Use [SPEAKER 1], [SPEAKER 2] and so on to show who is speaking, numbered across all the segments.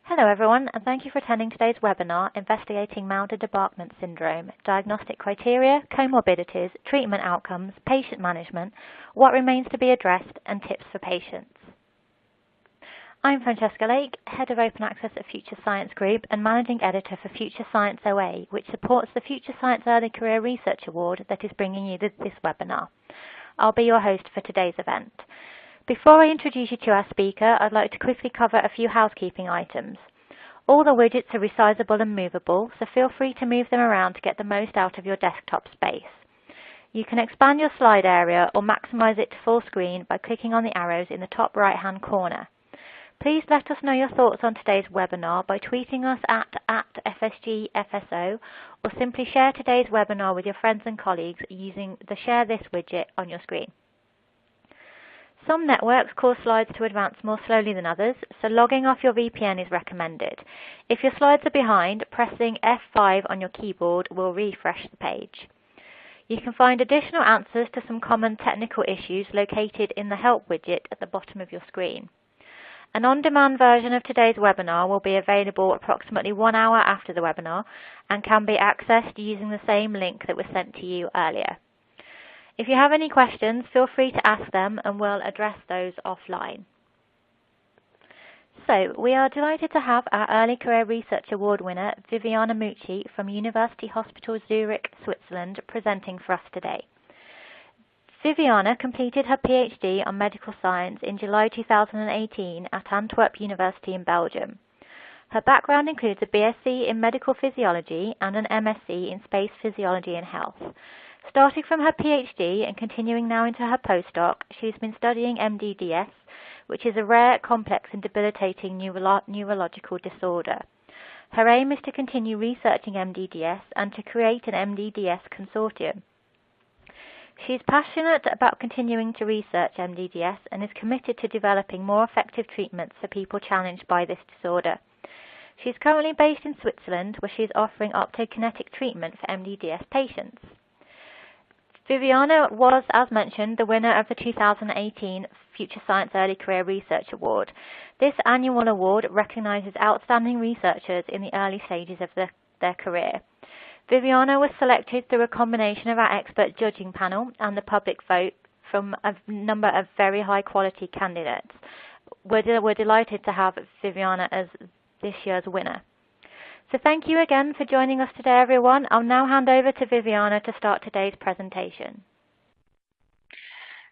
[SPEAKER 1] Hello everyone, and thank you for attending today's webinar, Investigating Mal de Debarquement Syndrome, Diagnostic Criteria, Co-morbidities, Treatment Outcomes, Patient Management, What Remains to be Addressed, and Tips for Patients. I'm Francesca Lake, Head of Open Access at Future Science Group and Managing Editor for Future Science OA, which supports the Future Science Early Career Research Award that is bringing you this webinar. I'll be your host for today's event. Before I introduce you to our speaker, I'd like to quickly cover a few housekeeping items. All the widgets are resizable and movable, so feel free to move them around to get the most out of your desktop space. You can expand your slide area or maximize it to full screen by clicking on the arrows in the top right-hand corner. Please let us know your thoughts on today's webinar by tweeting us at FSGFSO or simply share today's webinar with your friends and colleagues using the Share This widget on your screen. Some networks cause slides to advance more slowly than others, so logging off your VPN is recommended. If your slides are behind, pressing F5 on your keyboard will refresh the page. You can find additional answers to some common technical issues located in the Help widget at the bottom of your screen. An on-demand version of today's webinar will be available approximately 1 hour after the webinar and can be accessed using the same link that was sent to you earlier. If you have any questions, feel free to ask them and we'll address those offline. So, we are delighted to have our Early Career Research Award winner, Viviana Mucci from University Hospital Zurich, Switzerland, presenting for us today. Viviana completed her PhD on medical science in July 2018 at Antwerp University in Belgium. Her background includes a BSc in medical physiology and an MSc in space physiology and health. Starting from her PhD and continuing now into her postdoc, she's been studying MDDS, which is a rare, complex and debilitating neurological disorder. Her aim is to continue researching MDDS and to create an MDDS consortium. She's passionate about continuing to research MDDS and is committed to developing more effective treatments for people challenged by this disorder. She's currently based in Switzerland, where she is offering optokinetic treatment for MDDS patients. Viviana was, as mentioned, the winner of the 2018 Future Science Early Career Research Award. This annual award recognizes outstanding researchers in the early stages of their career. Viviana was selected through a combination of our expert judging panel and the public vote from a number of very high-quality candidates. We're delighted to have Viviana as this year's winner. So thank you again for joining us today, everyone. I'll now hand over to Viviana to start today's presentation.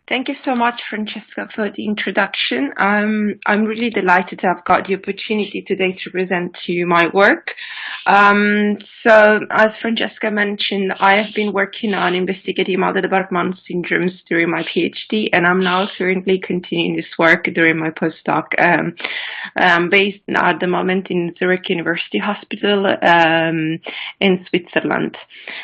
[SPEAKER 2] Thank you so much, Francesca, for the introduction. I'm really delighted to have got the opportunity today to present to you my work. So, as Francesca mentioned, I have been working on investigating Mal de Debarquement Syndromes during my PhD, and I'm now currently continuing this work during my postdoc, based at the moment in Zurich University Hospital in Switzerland.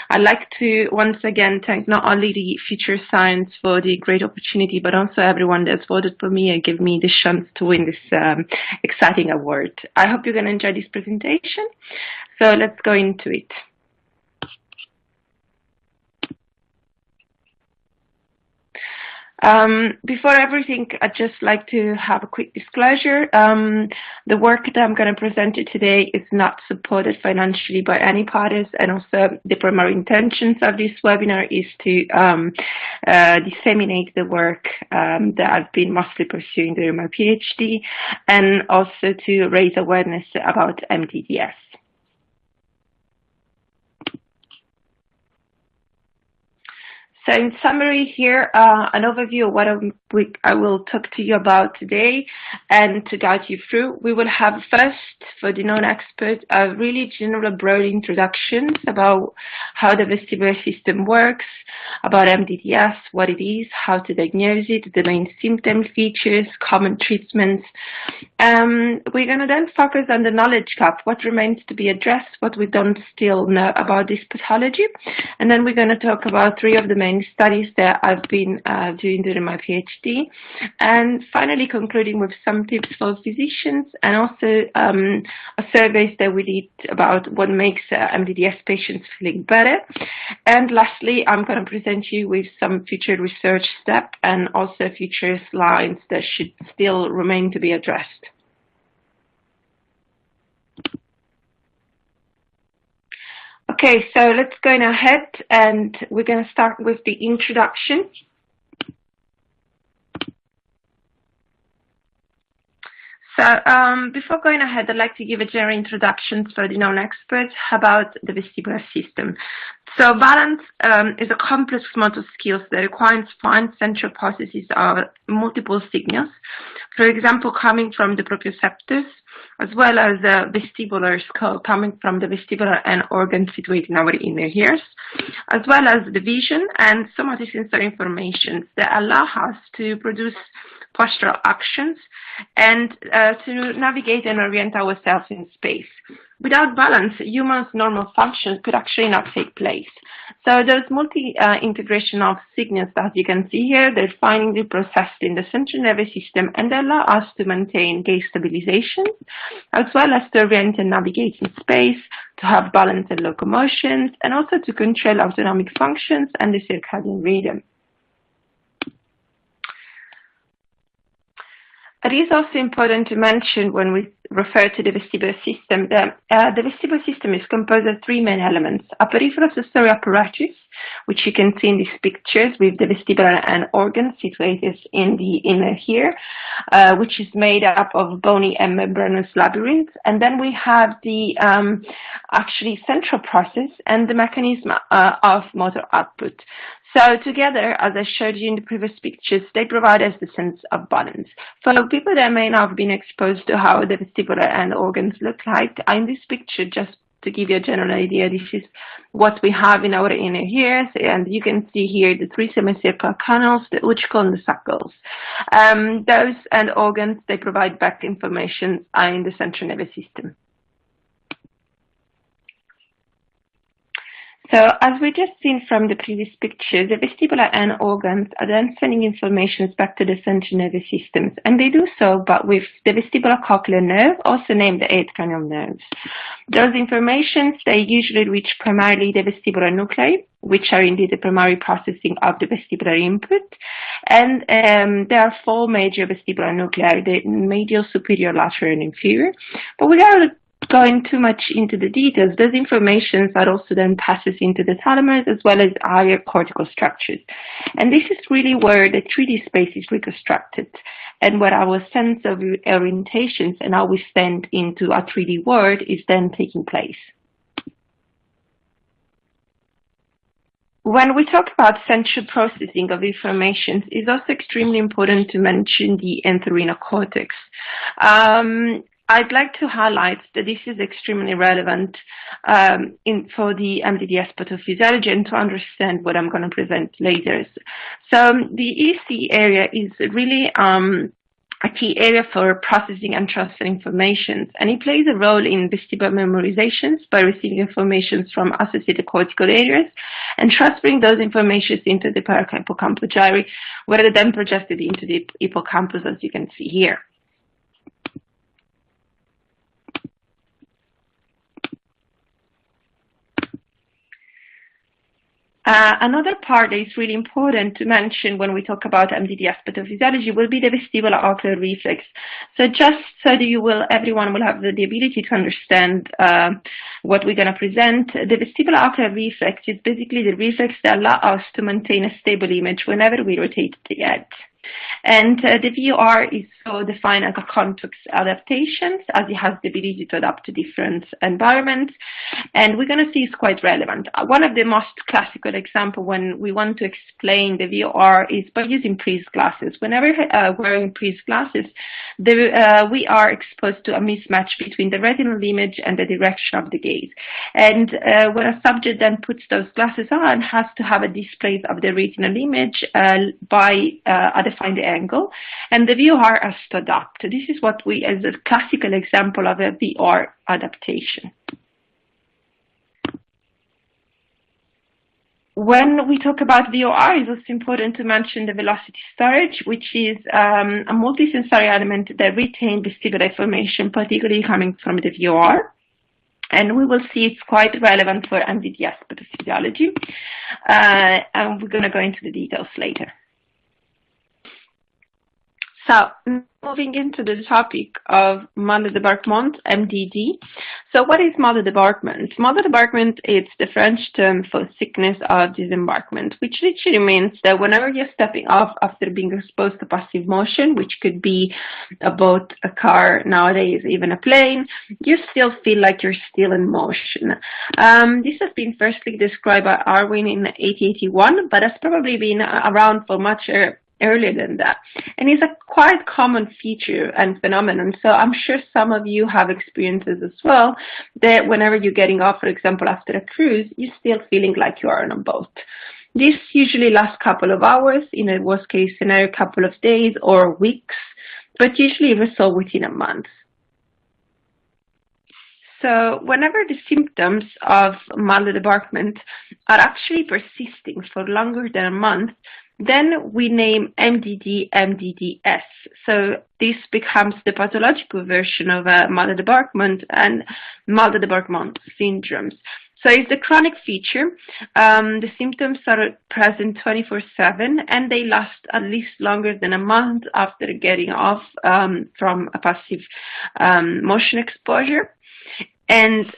[SPEAKER 2] I'd like to once again thank not only the Future Science for the great opportunity, but also everyone that's voted for me and give me the chance to win this exciting award. I hope you're going to enjoy this presentation. So let's go into it. Before everything, I'd just like to have a quick disclosure. The work that I'm going to present you today is not supported financially by any parties, and also the primary intentions of this webinar is to disseminate the work that I've been mostly pursuing during my PhD, and also to raise awareness about MDDS. So in summary here, an overview of what I will talk to you about today and to guide you through. We will have first, for the non-expert, a really general broad introductions about how the vestibular system works, about MDDS, what it is, how to diagnose it, the main symptom features, common treatments. We're going to then focus on the knowledge gap, what remains to be addressed, what we don't still know about this pathology. And then we're going to talk about 3 of the main studies that I've been doing during my PhD, and finally concluding with some tips for physicians and also a survey that we did about what makes MDDS patients feeling better. And lastly, I'm going to present you with some future research steps and also future slides that should still remain to be addressed. Okay, so let's go ahead and we're going to start with the introduction. So before going ahead, I'd like to give a general introduction for the non-experts about the vestibular system. So balance is a complex motor skills that requires fine central processes of multiple signals, for example, coming from the proprioceptors, as well as the vestibular skull coming from the vestibular end organ situated in our inner ears, as well as the vision and somatosensory information that allow us to produce postural actions and to navigate and orient ourselves in space. Without balance, humans' normal functions could actually not take place. So there's multi-integration of signals that you can see here. They're finely processed in the central nervous system and they allow us to maintain gaze stabilization, as well as to orient and navigate in space, to have balance and locomotions, and also to control autonomic functions and the circadian rhythm. It is also important to mention when we refer to the vestibular system that the vestibular system is composed of three main elements: a peripheral sensory apparatus, which you can see in these pictures with the vestibular end organ situated in the inner ear, which is made up of bony and membranous labyrinth. And then we have the actually central process and the mechanism of motor output. So together, as I showed you in the previous pictures, they provide us the sense of balance. For people that may not have been exposed to how the vestibular end organs look like, in this picture, just to give you a general idea, this is what we have in our inner ears, and you can see here the three semicircular canals, the utricle and the suckles. Those end organs, they provide back information in the central nervous system. So as we just seen from the previous picture, the vestibular end organs are then sending information back to the central nervous systems, and they do so but with the vestibulocochlear nerve, also named the 8 cranial nerves. Those informations, they usually reach primarily the vestibular nuclei, which are indeed the primary processing of the vestibular input. And there are 4 major vestibular nuclei, the medial, superior, lateral, and inferior. But without going too much into the details, those informations are also then passes into the thalamus as well as higher cortical structures. And this is really where the 3D space is reconstructed and where our sense of orientations and how we stand into a 3D world is then taking place. When we talk about central processing of information, it's also extremely important to mention the entorhinal cortex. I'd like to highlight that this is extremely relevant for the MDDS pathophysiology and to understand what I'm going to present later. So the EC area is really a key area for processing and transferring information, and it plays a role in vestibular memorizations by receiving information from associated cortical areas and transferring those information into the parahippocampal gyri, where they're then projected into the hippocampus, as you can see here. Another part that is really important to mention when we talk about MDDS pathophysiology will be the vestibular ocular reflex. So just so that everyone will have the ability to understand what we're going to present, the vestibular ocular reflex is basically the reflex that allows us to maintain a stable image whenever we rotate the head. And the VOR is so defined as a context adaptation, as it has the ability to adapt to different environments. And we're going to see it's quite relevant. One of the most classical examples when we want to explain the VOR is by using prism glasses. Whenever wearing prism glasses, we are exposed to a mismatch between the retinal image and the direction of the gaze. And when a subject then puts those glasses on, has to have a display of the retinal image by a defined angle, and the VOR has to adapt. This is what we, as a classical example of a VOR adaptation. When we talk about VOR, it's also important to mention the velocity storage, which is a multisensory element that retains vestibular information, particularly coming from the VOR. And we will see it's quite relevant for MDDS pathophysiology. And we're going to go into the details later. So moving into the topic of mal de débarquement, MDD. So what is mal de débarquement? Mal de débarquement is the French term for sickness of disembarkment, which literally means that whenever you're stepping off after being exposed to passive motion, which could be a boat, a car, nowadays even a plane, you still feel like you're still in motion. This has been firstly described by Arwin in 1881, but has probably been around for much earlier than that. And it's a quite common feature and phenomenon. So I'm sure some of you have experiences as well that whenever you're getting off, for example, after a cruise, you're still feeling like you are on a boat. This usually lasts a couple of hours, in a worst case scenario, a couple of days or weeks, but usually resolve within a month. So whenever the symptoms of mal de débarquement are actually persisting for longer than a month, then we name MDD MDDS. So this becomes the pathological version of mal de débarquement and Mal de Debarquement syndromes. So it's the chronic feature. The symptoms are present 24/7 and they last at least longer than a month after getting off from a passive motion exposure. And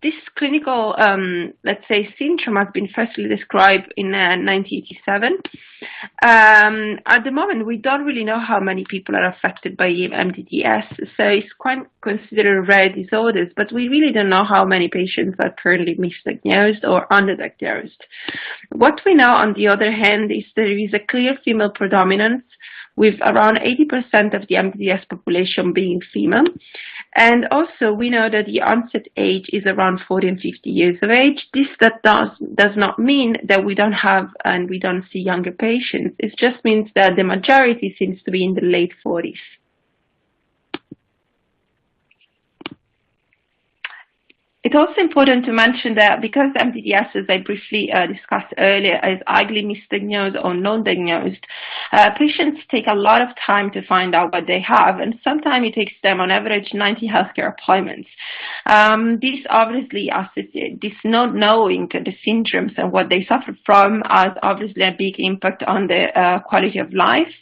[SPEAKER 2] this clinical, let's say, syndrome has been firstly described in 1987. At the moment, we don't really know how many people are affected by MDDS, so it's quite considered rare disorders, but we really don't know how many patients are currently misdiagnosed or underdiagnosed. What we know, on the other hand, is there is a clear female predominance, with around 80% of the MDDS population being female. And also, we know that the onset age is around 40 and 50 years of age. This does not mean that we don't have and we don't see younger patients. It just means that the majority seems to be in the late 40s. It's also important to mention that because MDDS, as I briefly discussed earlier, is either misdiagnosed or non-diagnosed, patients take a lot of time to find out what they have, and sometimes it takes them on average 90 healthcare appointments. This obviously associates this not knowing the syndromes and what they suffer from has obviously a big impact on the quality of life,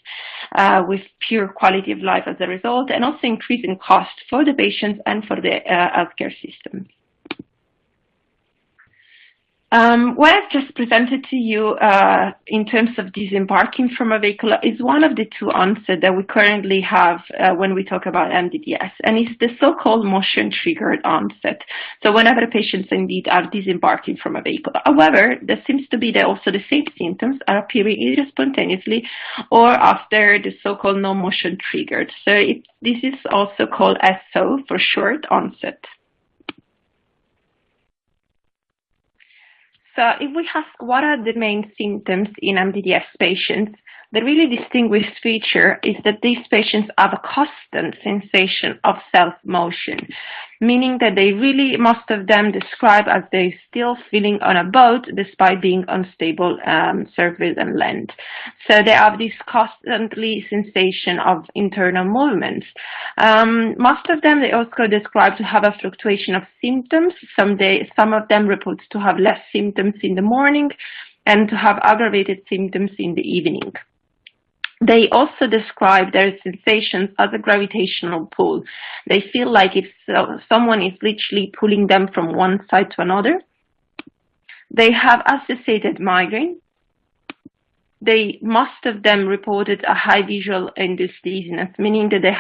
[SPEAKER 2] with pure quality of life as a result, and also increasing cost for the patients and for the healthcare system. What I've just presented to you in terms of disembarking from a vehicle is one of the two onsets that we currently have when we talk about MDDS, and it's the so-called motion-triggered onset. So whenever patients indeed are disembarking from a vehicle. However, there seems to be that also the same symptoms are appearing either spontaneously or after the so-called no-motion triggered. So this is also called SO for short onset. So if we ask what are the main symptoms in MDDS patients, the really distinguished feature is that these patients have a constant sensation of self-motion, meaning that they really, most of them describe as they still feeling on a boat despite being on stable surface and land. So they have this constantly sensation of internal movements. Most of them, they also describe to have a fluctuation of symptoms. Some of them report to have less symptoms in the morning and to have aggravated symptoms in the evening. They also describe their sensations as a gravitational pull. They feel like if someone is literally pulling them from one side to another. They have associated migraine. Most of them reported a high visual induced dizziness, meaning that they're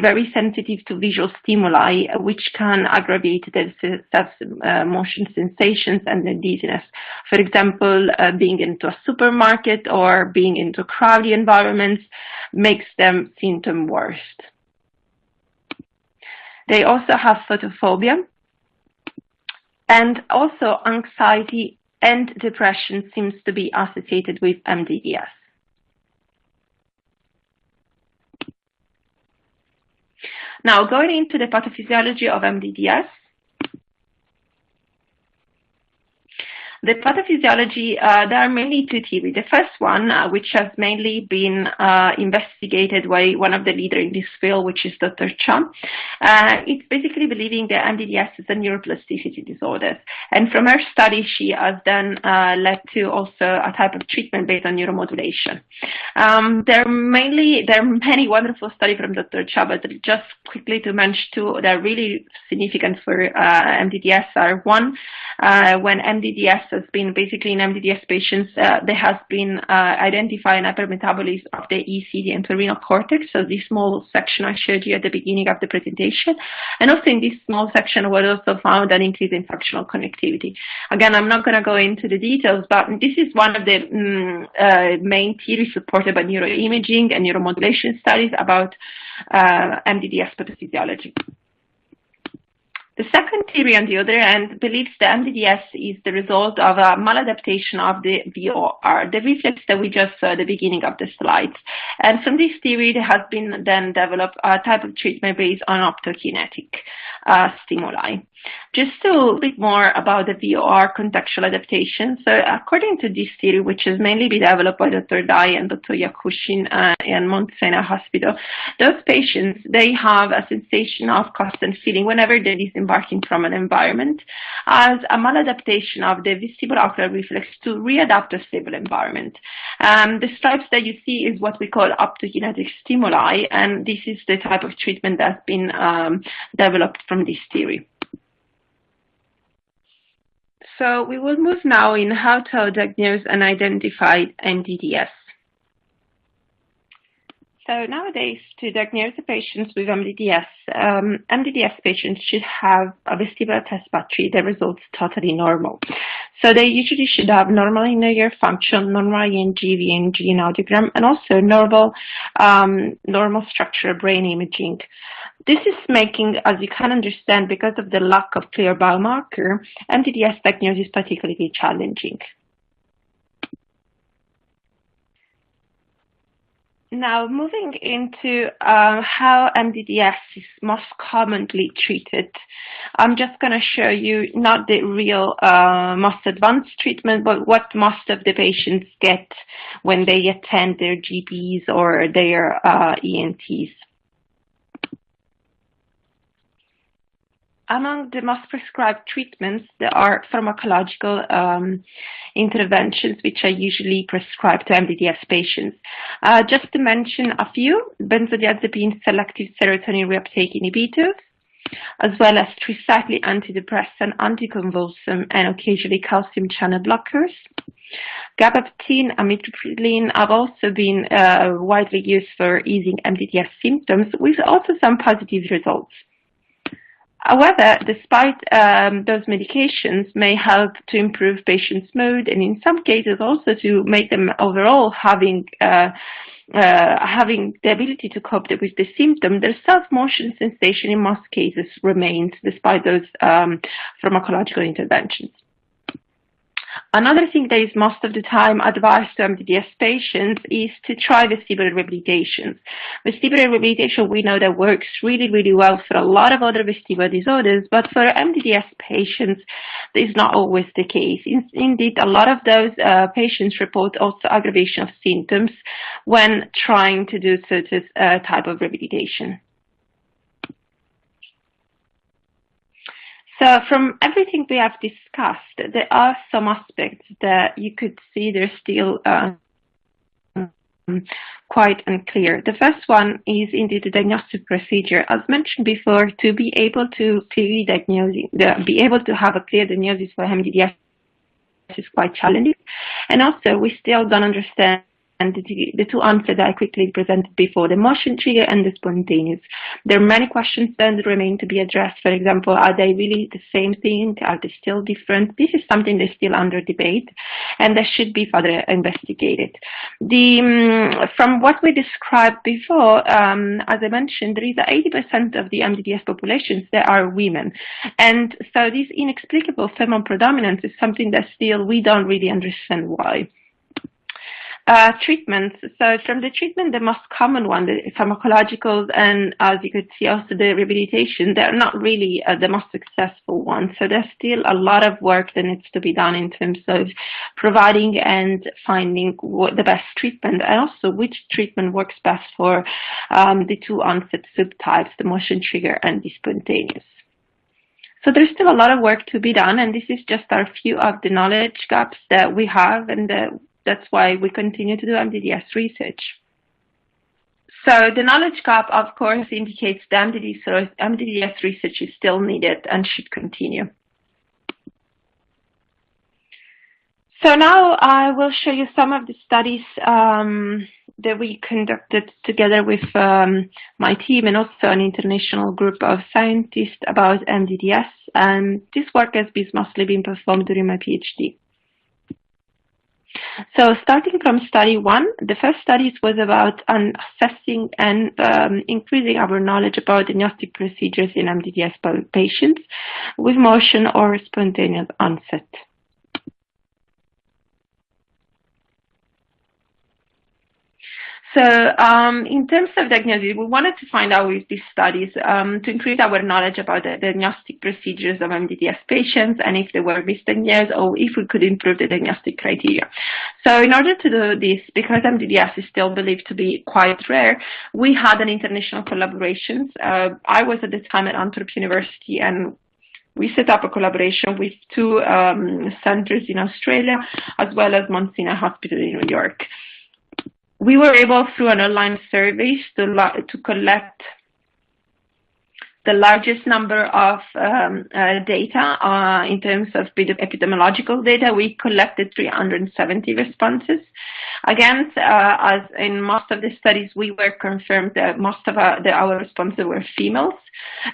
[SPEAKER 2] very sensitive to visual stimuli, which can aggravate their motion sensations and the dizziness. For example, being into a supermarket or being into crowded environments makes them symptom worse. They also have photophobia, and also anxiety and depression seems to be associated with MDDS. Now, going into the pathophysiology of MDDS, The pathophysiology, there are mainly two theories. The first one, which has mainly been investigated by one of the leaders in this field, which is Dr. Chum, it's basically believing that MDDS is a neuroplasticity disorder. And from her study, she has then led to also a type of treatment based on neuromodulation. There are many wonderful studies from Dr. Chum, but just quickly to mention two that are really significant for MDDS are one, when MDDS has been basically in MDDS patients, there has been identified hypermetabolism of the EC, the entorhinal cortex, so this small section I showed you at the beginning of the presentation. And also in this small section was also found an increase in functional connectivity. Again, I'm not going to go into the details, but this is one of the main theories supported by neuroimaging and neuromodulation studies about MDDS pathophysiology. The second theory, on the other hand, believes that MDDS is the result of a maladaptation of the VOR, the reflex that we just saw at the beginning of the slides. And from this theory, there has been then developed a type of treatment based on optokinetic stimuli. Just a little bit more about the VOR contextual adaptation. So according to this theory, which has mainly been developed by Dr. Dai and Dr. Yakushin in Mount Sinai Hospital, those patients, they have a sensation of constant feeling whenever they're disembarking from an environment as a maladaptation of the vestibulocular reflex to readapt a stable environment. The stripes that you see is what we call optokinetic stimuli, and this is the type of treatment that's been developed from this theory. So we will move now in how to diagnose and identify MDDS. So nowadays, to diagnose the patients with MDDS, MDDS patients should have a vestibular test battery that results totally normal. So they usually should have normal inner ear function, normal ENG, VNG, and audiogram, and also normal structural brain imaging. This is making, as you can understand, because of the lack of clear biomarker, MDDS diagnosis is particularly challenging. Now, moving into how MDDS is most commonly treated, I'm just going to show you not the real most advanced treatment, but what most of the patients get when they attend their GPs or their ENTs. Among the most prescribed treatments, there are pharmacological interventions which are usually prescribed to MDDS patients. Just to mention a few, benzodiazepine selective serotonin reuptake inhibitors, as well as tricyclic antidepressant, anticonvulsant, and occasionally calcium channel blockers. Gabapentin, amitriptyline have also been widely used for easing MDDS symptoms, with also some positive results. However, despite those medications may help to improve patients' mood and in some cases also to make them overall having the ability to cope with the symptom, their self-motion sensation in most cases remains despite those pharmacological interventions. Another thing that is most of the time advised to MDDS patients is to try vestibular rehabilitation. Vestibular rehabilitation, we know that works really, really well for a lot of other vestibular disorders, but for MDDS patients, this is not always the case. Indeed, a lot of those patients report also aggravation of symptoms when trying to do such a type of rehabilitation. So from everything we have discussed, there are some aspects that you could see they're still quite unclear. The first one is indeed the diagnostic procedure. As mentioned before, to be able to clearly diagnose, be able to have a clear diagnosis for MDDS is quite challenging. And also, we still don't understand the two answers that I quickly presented before, the motion trigger and the spontaneous. There are many questions then that remain to be addressed. For example, are they really the same thing? Are they still different? This is something that's still under debate and that should be further investigated. From what we described before, as I mentioned, there is 80% of the MDDS populations that are women. And so this inexplicable female predominance is something that still we don't really understand why. Treatments. So from the treatment, the most common one, the pharmacologicals, and as you could see also the rehabilitation, they're not really the most successful ones. So there's still a lot of work that needs to be done in terms of providing and finding what the best treatment, and also which treatment works best for the two onset subtypes, the motion trigger and the spontaneous. So there's still a lot of work to be done, and this is just a few of the knowledge gaps that we have, and that's why we continue to do MDDS research. So the knowledge gap, of course, indicates that MDDS research is still needed and should continue. So now I will show you some of the studies that we conducted together with my team and also an international group of scientists about MDDS. And this work has mostly been performed during my PhD. So starting from study 1, the first study was about assessing and increasing our knowledge about diagnostic procedures in MDDS patients with motion or spontaneous onset. So in terms of diagnosis, we wanted to find out with these studies to increase our knowledge about the diagnostic procedures of MDDS patients and if they were misdiagnosed or if we could improve the diagnostic criteria. So in order to do this, because MDDS is still believed to be quite rare, we had an international collaboration. I was at the time at Antwerp University, and we set up a collaboration with two centers in Australia as well as Mount Sinai Hospital in New York. We were able, through an online survey, to collect the largest number of data in terms of epidemiological data. We collected 370 responses. Again, as in most of the studies, we were confirmed that most of our responses were females,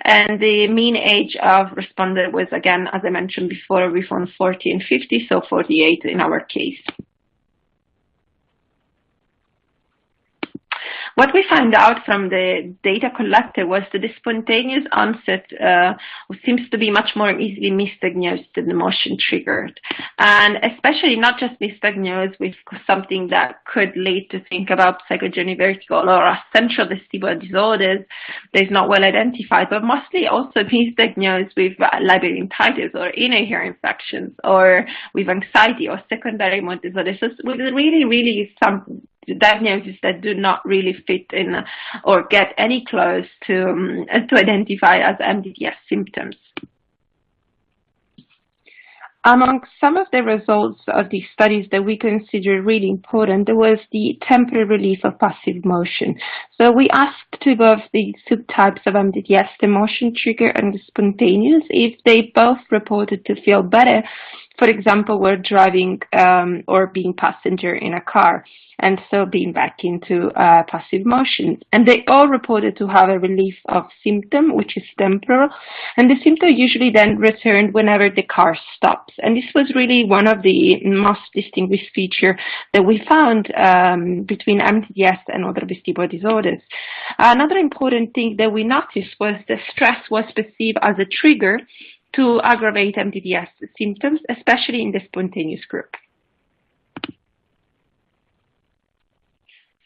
[SPEAKER 2] and the mean age of respondent was, again, as I mentioned before, we found 40 and 50, so 48 in our case. What we found out from the data collected was that the spontaneous onset seems to be much more easily misdiagnosed than the motion triggered. And especially not just misdiagnosed with something that could lead to think about psychogenic vertigo or central vestibular disorders that is not well identified, but mostly also misdiagnosed with labyrinthitis or inner ear infections or with anxiety or secondary mood disorders. So with really some diagnoses that do not really fit in or get any close to identify as MDDS symptoms. Among some of the results of these studies that we consider really important, there was the temporary relief of passive motion. So we asked to both the subtypes of MDDS, the motion trigger and the spontaneous, if they both reported to feel better, for example, were driving or being passenger in a car, and so being back into passive motion. And they all reported to have a relief of symptom, which is temporal, and the symptom usually then returned whenever the car stops. And this was really one of the most distinguished features that we found between MDDS and other vestibular disorders. Another important thing that we noticed was the stress was perceived as a trigger to aggravate MDDS symptoms, especially in the spontaneous group.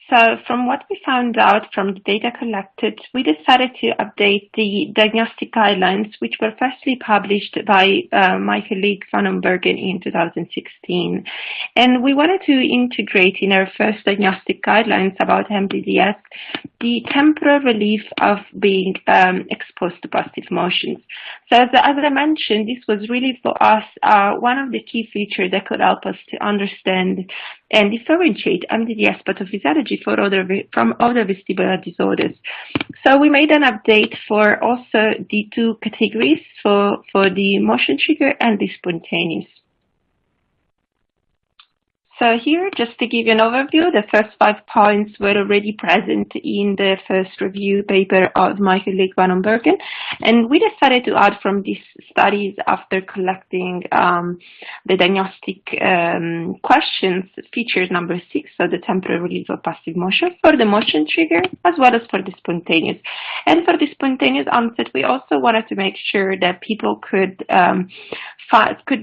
[SPEAKER 2] So from what we found out from the data collected, we decided to update the diagnostic guidelines, which were firstly published by my colleague Van Ombergen in 2016. And we wanted to integrate in our first diagnostic guidelines about MDDS the temporal relief of being exposed to positive motions. So as I mentioned, this was really for us one of the key features that could help us to understand and differentiate MDDS pathophysiology from other vestibular disorders. So we made an update for also the two categories, for the motion trigger and the spontaneous. So here, just to give you an overview, the first 5 points were already present in the first review paper of my colleague Van Ombergen, and we decided to add from these studies after collecting the diagnostic questions, features number 6, so the temporary relief of passive motion for the motion trigger as well as for the spontaneous. And for the spontaneous onset, we also wanted to make sure that people could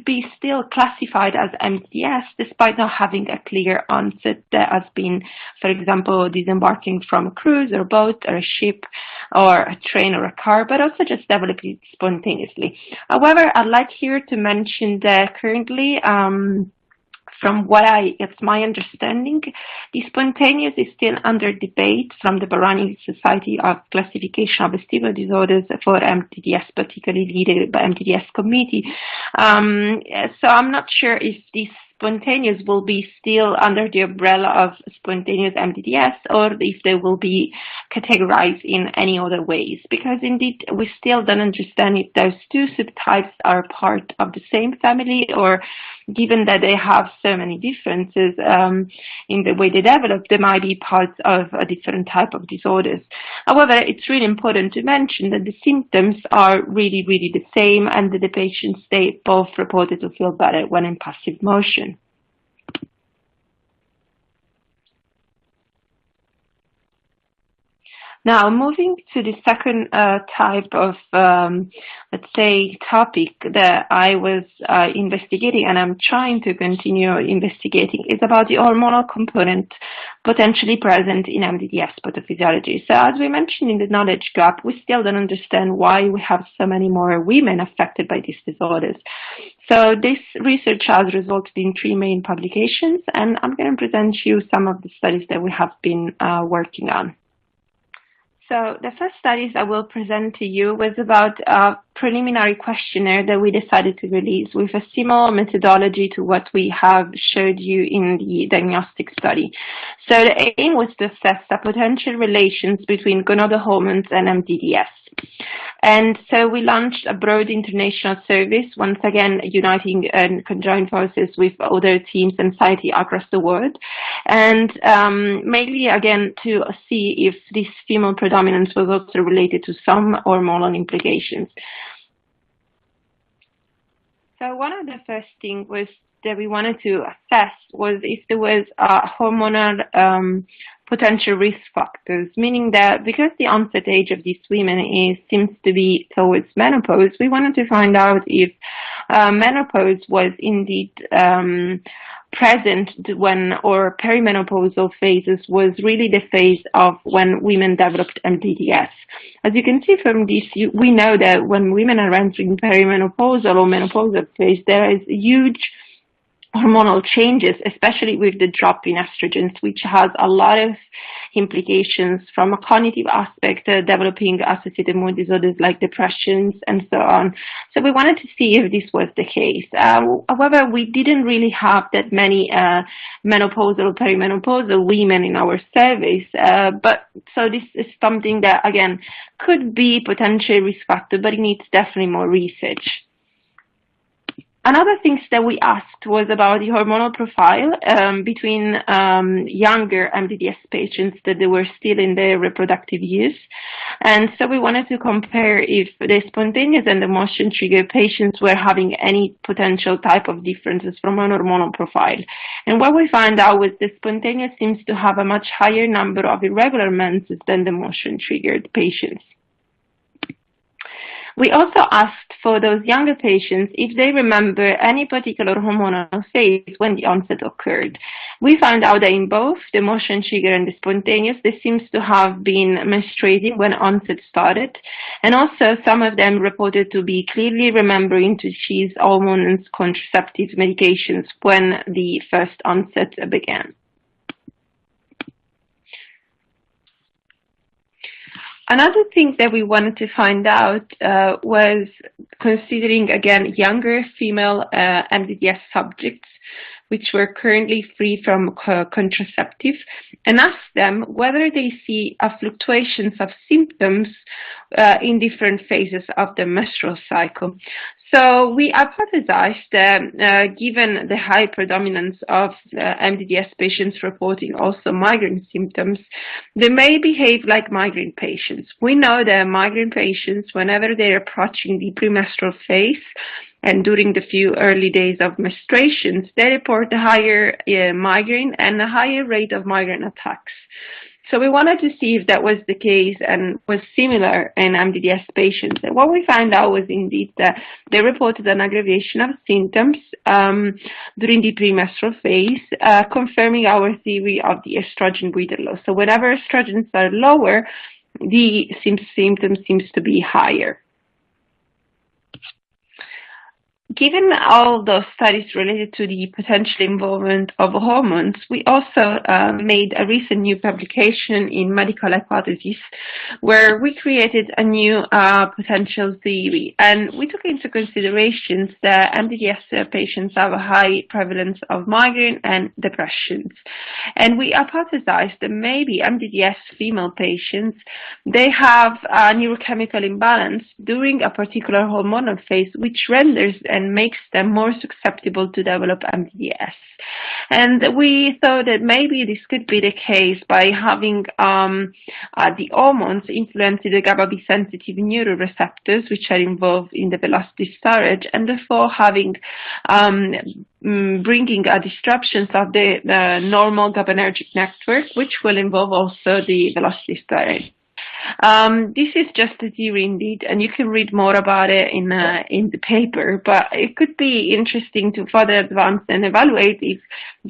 [SPEAKER 2] be still classified as MDDS despite not having a clear onset that has been, for example, disembarking from a cruise or boat or a ship or a train or a car, but also just developing spontaneously. However, I'd like here to mention that currently, from what it's my understanding, the spontaneous is still under debate from the Barani Society of Classification of Vestibular Disorders for MDDS, particularly led by MDDS committee. So I'm not sure if this spontaneous will be still under the umbrella of spontaneous MDDS or if they will be categorized in any other ways, because indeed we still don't understand if those two subtypes are part of the same family, or given that they have so many differences in the way they develop, they might be parts of a different type of disorders. However, it's really important to mention that the symptoms are really, really the same, and that the patients, they both reported to feel better when in passive motion. Now, moving to the second type of, let's say, topic that I was investigating, and I'm trying to continue investigating, is about the hormonal component potentially present in MDDS pathophysiology. So as we mentioned in the knowledge gap, we still don't understand why we have so many more women affected by these disorders. So this research has resulted in 3 main publications, and I'm going to present you some of the studies that we have been working on. So the first studies I will present to you was about a preliminary questionnaire that we decided to release with a similar methodology to what we have showed you in the diagnostic study. So the aim was to assess the potential relations between gonadal hormones and MDDS. And so we launched a broad international service, once again uniting conjoined forces with other teams and society across the world, and mainly again to see if this female predominance was also related to some hormonal implications. So one of the first things was that we wanted to assess was if there was hormonal potential risk factors, meaning that because the onset age of these women seems to be towards menopause, we wanted to find out if menopause was indeed present when, or perimenopausal phases was really the phase of when women developed MDDS. As you can see from this, we know that when women are entering perimenopausal or menopausal phase, there is huge hormonal changes, especially with the drop in estrogens, which has a lot of implications from a cognitive aspect, developing associated mood disorders like depressions and so on. So we wanted to see if this was the case. However, we didn't really have that many menopausal or perimenopausal women in our surveys, but so this is something that, again, could be potentially risk factor, but it needs definitely more research. Another thing that we asked was about the hormonal profile between younger MDDS patients that they were still in their reproductive years. And so we wanted to compare if the spontaneous and the motion trigger patients were having any potential type of differences from an hormonal profile. And what we found out was the spontaneous seems to have a much higher number of irregular menses than the motion triggered patients. We also asked for those younger patients if they remember any particular hormonal phase when the onset occurred. We found out that in both the motion trigger and the spontaneous, they seems to have been menstruating when onset started. And also some of them reported to be clearly remembering to choose hormone and contraceptive medications when the first onset began. Another thing that we wanted to find out was considering, again, younger female MDDS subjects, which were currently free from contraceptive, and ask them whether they see fluctuations of symptoms in different phases of the menstrual cycle. So we hypothesized that given the high predominance of MDDS patients reporting also migraine symptoms, they may behave like migraine patients. We know that migraine patients, whenever they're approaching the premenstrual phase, and during the few early days of menstruations, they report a higher migraine and a higher rate of migraine attacks. So we wanted to see if that was the case and was similar in MDDS patients. And what we found out was indeed that they reported an aggravation of symptoms during the premenstrual phase, confirming our theory of the estrogen breeder low. So whenever estrogens are lower, the symptoms seems to be higher. Given all those studies related to the potential involvement of hormones, we also made a recent new publication in Medical Hypotheses where we created a new potential theory. And we took into consideration that MDDS patients have a high prevalence of migraine and depressions. And we hypothesized that maybe MDDS female patients, they have a neurochemical imbalance during a particular hormonal phase, which renders and makes them more susceptible to develop MDDS. And we thought that maybe this could be the case by having the hormones influencing the GABA-B sensitive neuroreceptors, which are involved in the velocity storage, and therefore having bringing disruptions of the normal GABAergic network, which will involve also the velocity storage. This is just a theory indeed, and you can read more about it in the paper, but it could be interesting to further advance and evaluate if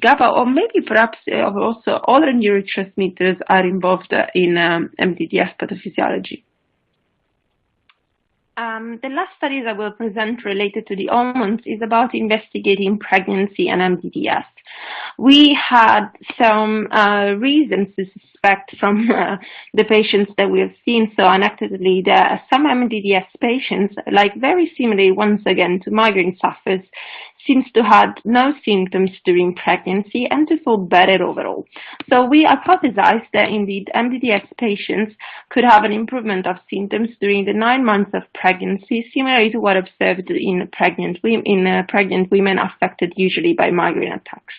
[SPEAKER 2] GABA or maybe perhaps also other neurotransmitters are involved in MDDS pathophysiology. The last studies I will present related to the hormones is about investigating pregnancy and MDDS. We had some reasons to suspect from the patients that we have seen so anecdotally that some MDDS patients, like very similarly once again to migraine sufferers, seems to have no symptoms during pregnancy and to feel better overall. So we hypothesized that indeed MDDS patients could have an improvement of symptoms during the 9 months of pregnancy, similar to what observed in pregnant women affected usually by migraine attacks.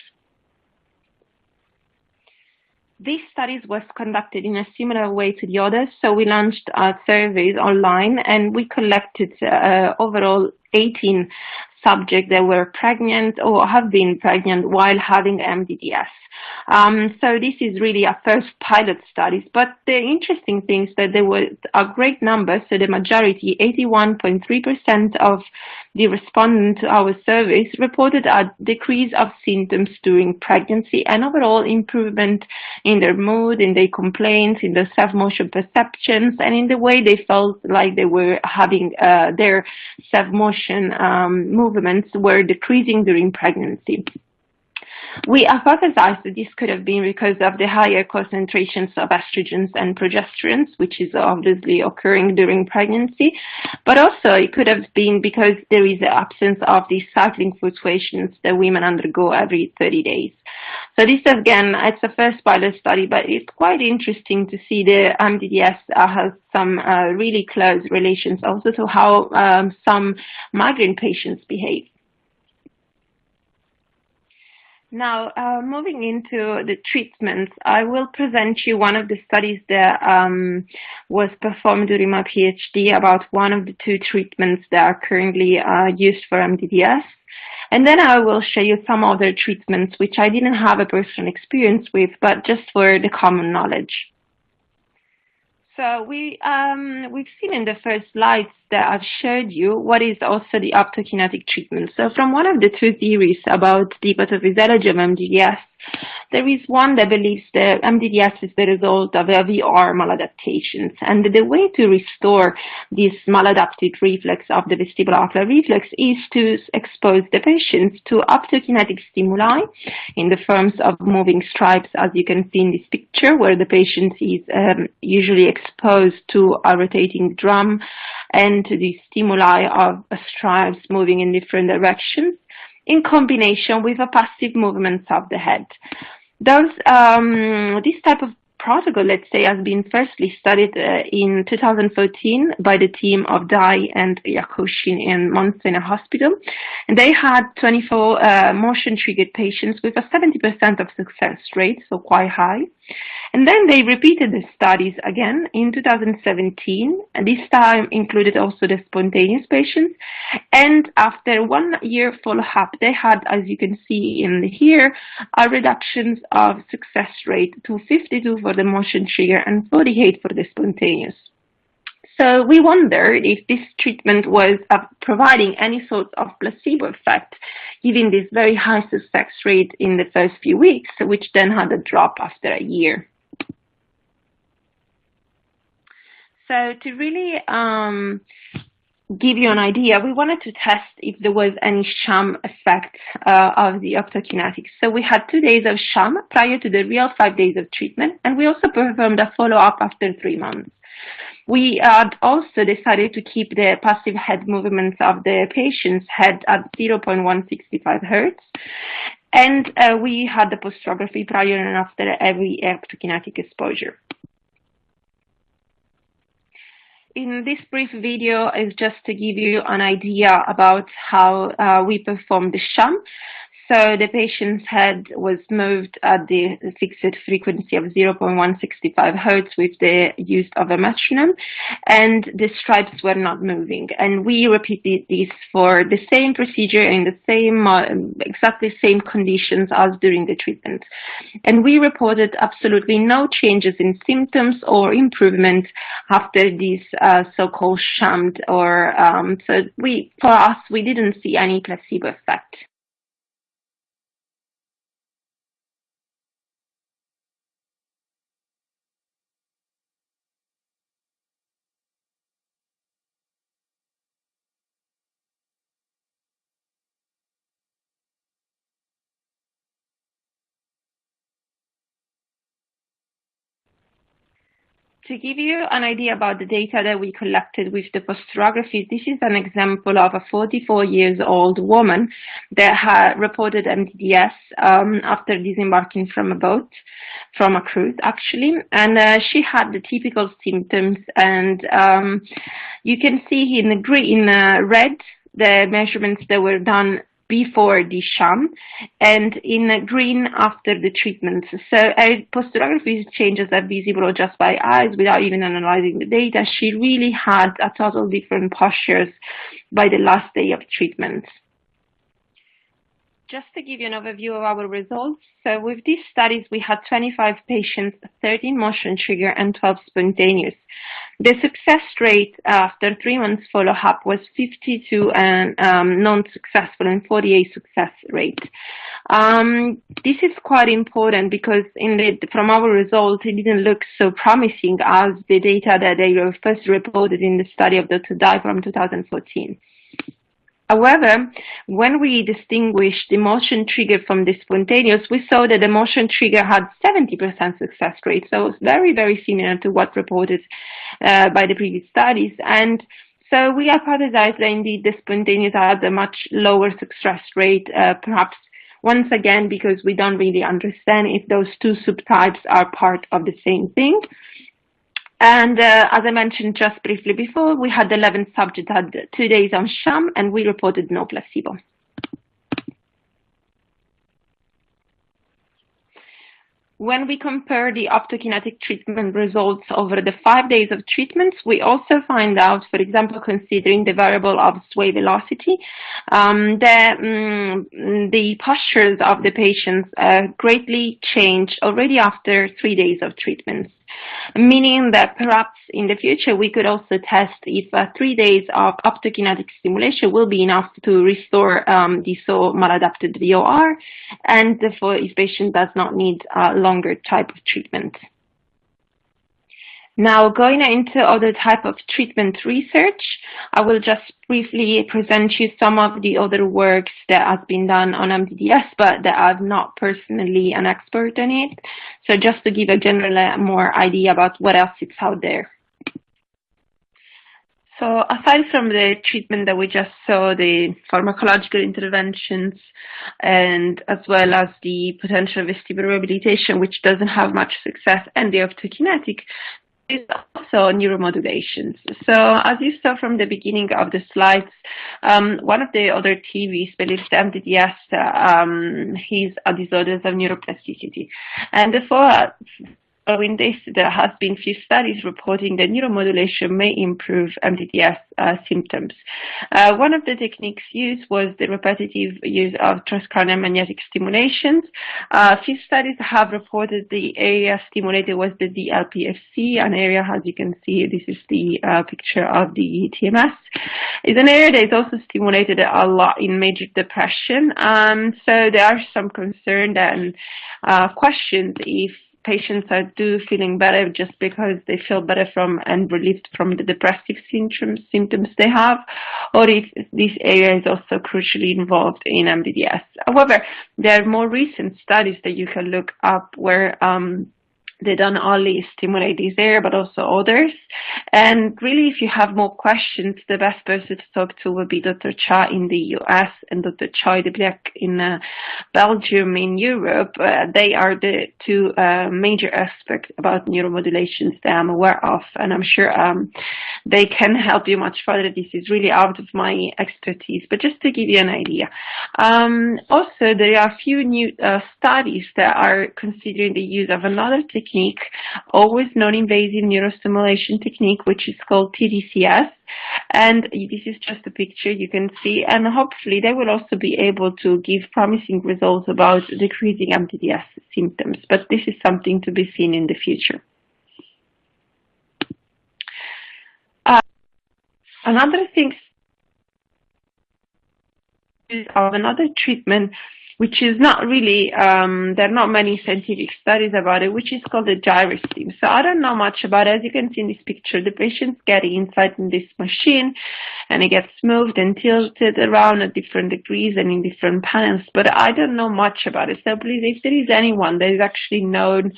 [SPEAKER 2] These studies was conducted in a similar way to the others, so we launched surveys online and we collected overall 18 subjects that were pregnant or have been pregnant while having MDDS. So this is really a first pilot studies, but the interesting thing is that there were a great number, so the majority, 81.3% of the respondents to our surveys reported a decrease of symptoms during pregnancy and overall improvement in their mood, in their complaints, in their self-motion perceptions, and in the way they felt like they were having their self-motion movements were decreasing during pregnancy. We hypothesized that this could have been because of the higher concentrations of estrogens and progesterones, which is obviously occurring during pregnancy, but also it could have been because there is the absence of these cycling fluctuations that women undergo every 30 days. So this, again, it's a first pilot study, but it's quite interesting to see the MDDS has some really close relations also to how some migraine patients behave. Now, moving into the treatments, I will present you one of the studies that was performed during my PhD about one of the 2 treatments that are currently used for MDDS. And then I will show you some other treatments which I didn't have a personal experience with, but just for the common knowledge. So we've seen in the first slides that I've showed you what is also the optokinetic treatment. So from one of the 2 theories about the pathophysiology of MDDS, there is one that believes that MDDS is the result of a VR maladaptations, and the way to restore this maladapted reflex of the vestibulocular reflex is to expose the patients to optokinetic stimuli in the forms of moving stripes, as you can see in this picture, where the patient is usually exposed to a rotating drum and to the stimuli of stripes moving in different directions, in combination with a passive movements of the head. This type of protocol, let's say, has been firstly studied in 2014 by the team of Dai and Yakushin in Mount Sinai Hospital. And they had 24 motion-triggered patients with a 70% of success rate, so quite high. And then they repeated the studies again in 2017, and this time included also the spontaneous patients. And after 1 year follow-up, they had, as you can see in here, a reductions of success rate to 52 for the motion trigger and 48 for the spontaneous. So we wondered if this treatment was providing any sort of placebo effect, given this very high success rate in the first few weeks, which then had a drop after a year. So to really give you an idea, we wanted to test if there was any sham effect of the optokinetics. So we had 2 days of sham prior to the real 5 days of treatment, and we also performed a follow-up after 3 months. We had also decided to keep the passive head movements of the patient's head at 0.165 hertz, and we had the postrography prior and after every optokinetic exposure. In this brief video is just to give you an idea about how we performed the sham. So the patient's head was moved at the fixed frequency of 0.165 hertz with the use of a metronome, and the stripes were not moving. And we repeated this for the same procedure in the same, exactly same conditions as during the treatment. And we reported absolutely no changes in symptoms or improvement after this so-called shammed, or for us, we didn't see any placebo effect. To give you an idea about the data that we collected with the postrography, this is an example of a 44-year-old woman that had reported MDDS after disembarking from a boat, from a cruise actually, and she had the typical symptoms, and you can see in red the measurements that were done before the sham, and in green after the treatment. So postrography changes are visible just by eyes without even analyzing the data. She really had a total different postures by the last day of treatment. Just to give you an overview of our results, so with these studies we had 25 patients, 13 motion trigger and 12 spontaneous. The success rate after 3 months follow-up was 52 and non-successful and 48 success rate. This is quite important because from our results it didn't look so promising as the data that they were first reported in the study of Dr. Dye from 2014. However, when we distinguished the motion trigger from the spontaneous, we saw that the motion trigger had 70% success rate, so it's very, very similar to what reported by the previous studies. And so we hypothesized that indeed the spontaneous had a much lower success rate, perhaps once again because we don't really understand if those two subtypes are part of the same thing. And as I mentioned just briefly before, we had 11 subjects had 2 days on sham, and we reported no placebo. When we compare the optokinetic treatment results over the 5 days of treatment, we also find out, for example, considering the variable of sway velocity, the postures of the patients greatly change already after 3 days of treatment. Meaning that perhaps in the future we could also test if 3 days of optokinetic stimulation will be enough to restore the so maladapted VOR, and therefore if patient does not need a longer type of treatment. Now, going into other type of treatment research, I will just briefly present you some of the other works that has been done on MDDS, but that I'm not personally an expert on it. So just to give a general more idea about what else is out there. So aside from the treatment that we just saw, the pharmacological interventions, and as well as the potential vestibular rehabilitation, which doesn't have much success, and the optokinetic, is also neuromodulations. So as you saw from the beginning of the slides, one of the other theories believes MDDS is a disorders of neuroplasticity. And therefore, following this, there has been few studies reporting that neuromodulation may improve MDDS symptoms. One of the techniques used was the repetitive use of transcranial magnetic stimulations. Few studies have reported the area stimulated was the DLPFC, an area, as you can see, this is the picture of the TMS. It's an area that is also stimulated a lot in major depression. So there are some concerns and questions if patients are feeling better just because they feel better from and relieved from the depressive symptoms they have, or if this area is also crucially involved in MDDS. However, there are more recent studies that you can look up where they don't only stimulate this area, but also others. And really, if you have more questions, the best person to talk to would be Dr. Cha in the US and Dr. Choi de Bleck in Belgium in Europe. They are the two major aspects about neuromodulations that I'm aware of, and I'm sure they can help you much further. This is really out of my expertise, but just to give you an idea. Also, there are a few new studies that are considering the use of another technique, always non-invasive neurostimulation technique, which is called TDCS. And this is just a picture you can see, and hopefully they will also be able to give promising results about decreasing MDDS symptoms, but this is something to be seen in the future. Another thing is another treatment which is not really, there are not many scientific studies about it, which is called the gyrostim. So I don't know much about it. As you can see in this picture, the patients get inside in this machine and it gets moved and tilted around at different degrees and in different panels, but I don't know much about it. So please, if there is anyone that is actually known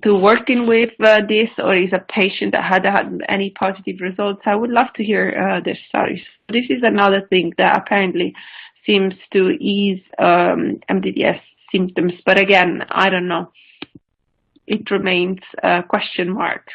[SPEAKER 2] to working with this, or is a patient that had any positive results, I would love to hear their stories. This is another thing that apparently seems to ease MDDS symptoms, but again, I don't know. It remains a question mark.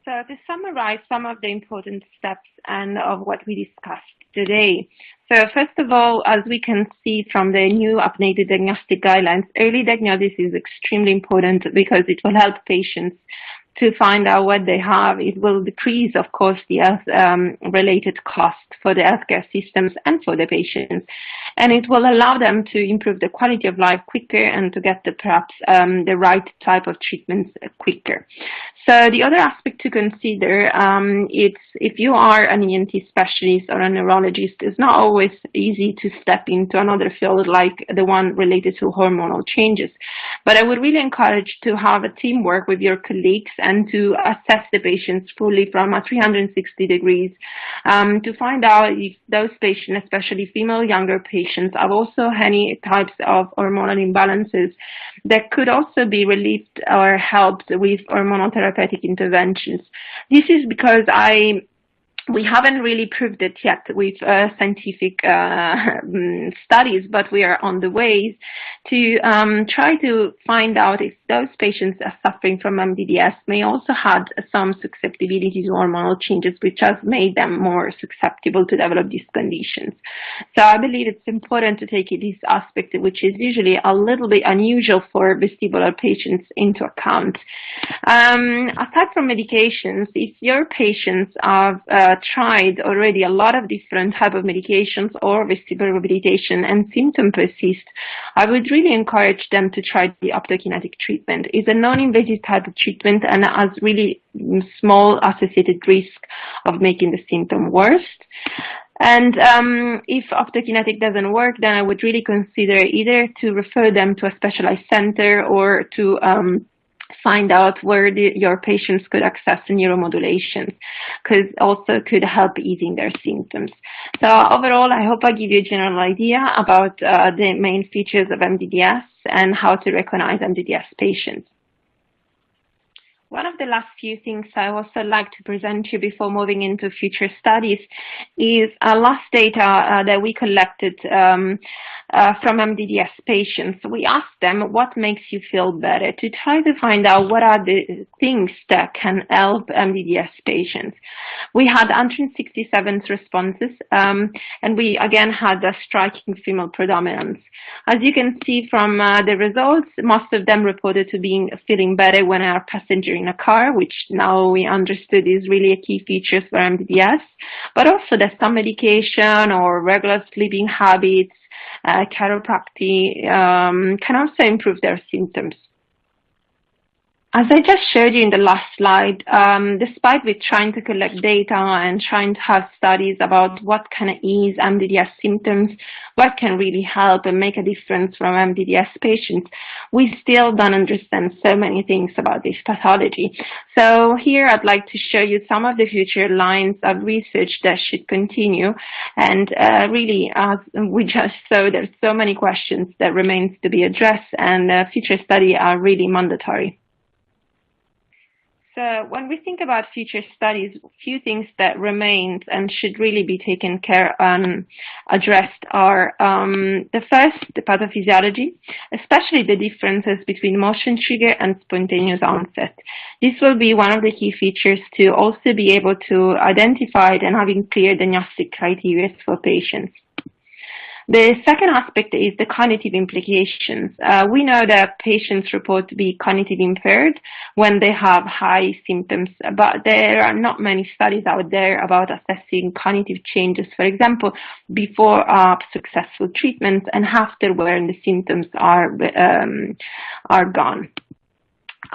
[SPEAKER 2] So to summarize some of the important steps and of what we discussed today. So first of all, as we can see from the new updated diagnostic guidelines, early diagnosis is extremely important because it will help patients to find out what they have. It will decrease, of course, the health-related cost for the healthcare systems and for the patients. And it will allow them to improve the quality of life quicker and to get perhaps the right type of treatments quicker. So the other aspect to consider, it's if you are an ENT specialist or a neurologist, it's not always easy to step into another field like the one related to hormonal changes. But I would really encourage to have a teamwork with your colleagues and to assess the patients fully from a 360 degrees to find out if those patients, especially female younger patients, have also any types of hormonal imbalances that could also be relieved or helped with hormonal therapeutic interventions. This is because we haven't really proved it yet with scientific studies, but we are on the way to try to find out if those patients are suffering from MDDS may also have some susceptibility to hormonal changes, which has made them more susceptible to develop these conditions. So I believe it's important to take this aspect, which is usually a little bit unusual for vestibular patients, into account. Aside from medications, if your patients have tried already a lot of different type of medications or vestibular rehabilitation and symptom persist, I would really encourage them to try the optokinetic treatment. It's a non-invasive type of treatment and has really small associated risk of making the symptom worse. And if optokinetic doesn't work, then I would really consider either to refer them to a specialized center or to find out where your patients could access neuromodulation, because also could help easing their symptoms. So overall, I hope I give you a general idea about the main features of MDDS and how to recognize MDDS patients. One of the last few things I also like to present to you before moving into future studies is last data that we collected from MDDS patients. We asked them what makes you feel better to try to find out what are the things that can help MDDS patients. We had 167 responses, and we again had a striking female predominance. As you can see from the results, most of them reported to feeling better when a passenger in a car, which now we understood is really a key feature for MDDS, but also that some medication or regular sleeping habits, chiropractic can also improve their symptoms. As I just showed you in the last slide, despite with trying to collect data and trying to have studies about what can ease MDDS symptoms, what can really help and make a difference from MDDS patients, we still don't understand so many things about this pathology. So here I'd like to show you some of the future lines of research that should continue. And really, as we just saw, there's so many questions that remains to be addressed, and future studies are really mandatory. So when we think about future studies, a few things that remain and should really be taken care and addressed are the first, the pathophysiology, especially the differences between motion trigger and spontaneous onset. This will be one of the key features to also be able to identify it and having clear diagnostic criteria for patients. The second aspect is the cognitive implications. We know that patients report to be cognitively impaired when they have high symptoms, but there are not many studies out there about assessing cognitive changes, for example, before successful treatment and after when the symptoms are gone.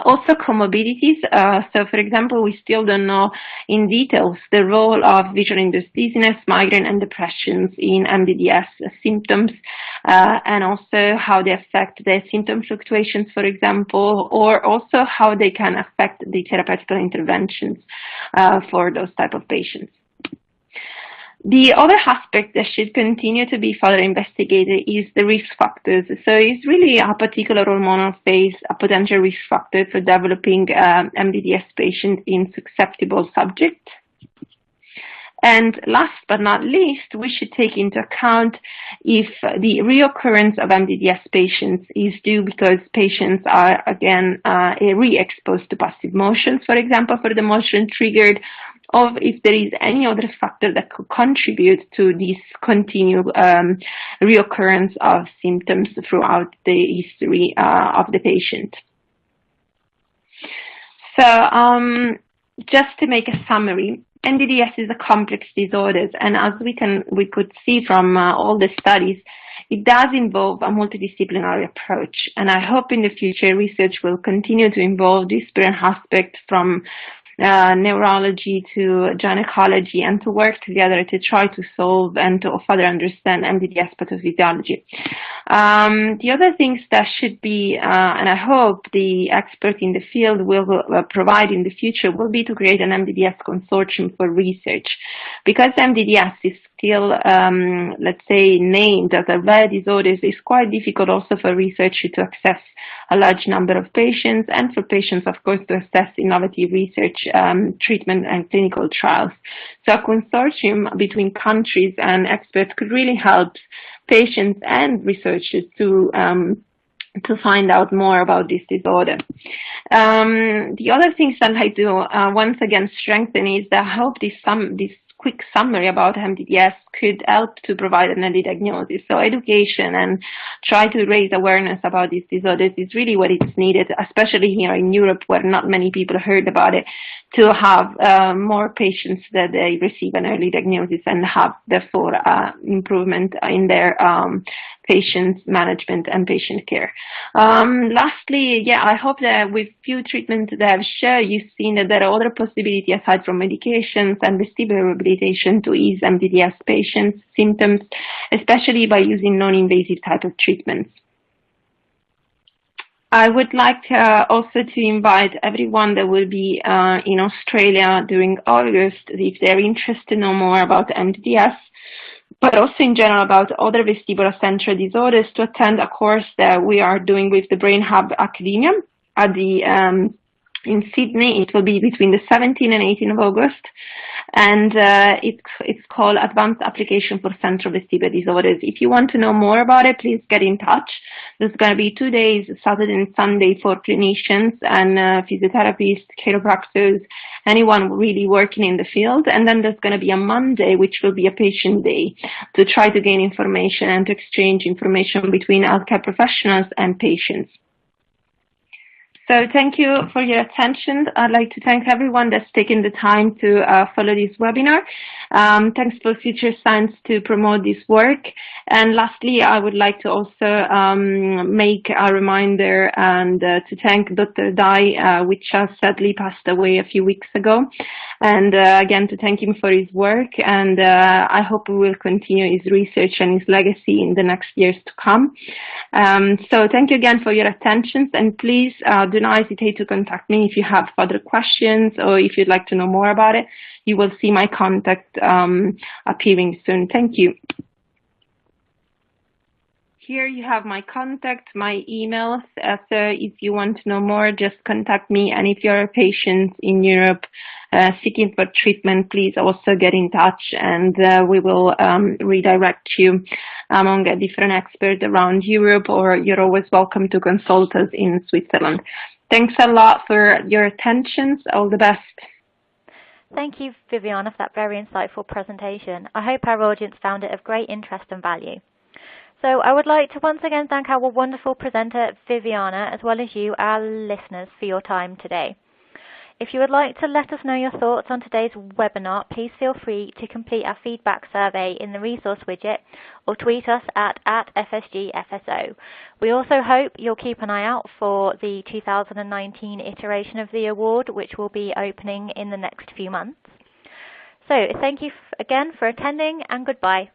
[SPEAKER 2] Also comorbidities, so for example, we still don't know in details the role of visual-induced dizziness, migraine and depressions in MDDS symptoms, and also how they affect the symptom fluctuations, for example, or also how they can affect the therapeutical interventions for those type of patients. The other aspect that should continue to be further investigated is the risk factors. So it's really a particular hormonal phase, a potential risk factor for developing MDDS patients in susceptible subjects. And last but not least, we should take into account if the reoccurrence of MDDS patients is due because patients are, again, re-exposed to passive motions, for example, for the motion triggered, or if there is any other factor that could contribute to this continued reoccurrence of symptoms throughout the history of the patient. So just to make a summary, MDDS is a complex disorder, and as we could see from all the studies, it does involve a multidisciplinary approach, and I hope in the future research will continue to involve different aspects from neurology to gynecology, and to work together to try to solve and to further understand MDDS pathophysiology. The other things that should be, and I hope the expert in the field will provide in the future, will be to create an MDDS consortium for research, because MDDS is still, let's say, named as a rare disorder. It's quite difficult also for researchers to access a large number of patients, and for patients, of course, to assess innovative research, treatment and clinical trials. So a consortium between countries and experts could really help patients and researchers to find out more about this disorder. The other things that I do once again strengthen is that I hope this quick summary about MDDS could help to provide an early diagnosis. So education and try to raise awareness about these disorders is really what is needed, especially here in Europe where not many people heard about it, to have more patients that they receive an early diagnosis and have therefore improvement in their patient management and patient care. Lastly, I hope that with few treatments that I've shared, you've seen that there are other possibilities aside from medications and vestibular rehabilitation to ease MDDS patients' symptoms, especially by using non-invasive type of treatments. I would like also to invite everyone that will be in Australia during August, if they're interested to know more about MDDS, but also in general about other vestibular central disorders, to attend a course that we are doing with the Brain Hub Academia at the In Sydney, it will be between the 17th and 18th of August, and it's called Advanced Application for Central Vestibular Disorders. If you want to know more about it, please get in touch. There's going to be 2 days, Saturday and Sunday, for clinicians and physiotherapists, chiropractors, anyone really working in the field. And then there's going to be a Monday, which will be a patient day, to try to gain information and to exchange information between healthcare professionals and patients. So thank you for your attention. I'd like to thank everyone that's taken the time to follow this webinar. Thanks for Future Science to promote this work. And lastly, I would like to also make a reminder and to thank Dr. Dai, which sadly passed away a few weeks ago. And again, to thank him for his work. And I hope we will continue his research and his legacy in the next years to come. So thank you again for your attention. And please do not hesitate to contact me if you have further questions or if you'd like to know more about it. You will see my contact appearing soon. Thank you. Here you have my contact, my email. So if you want to know more, just contact me. And if you're a patient in Europe seeking for treatment, please also get in touch, and we will redirect you among a different expert around Europe, or you're always welcome to consult us in Switzerland. Thanks a lot for your attention. All the best.
[SPEAKER 1] Thank you, Viviana, for that very insightful presentation. I hope our audience found it of great interest and value. So I would like to once again thank our wonderful presenter, Viviana, as well as you, our listeners, for your time today. If you would like to let us know your thoughts on today's webinar, please feel free to complete our feedback survey in the resource widget or tweet us at FSGFSO. We also hope you'll keep an eye out for the 2019 iteration of the award, which will be opening in the next few months. So thank you again for attending, and goodbye.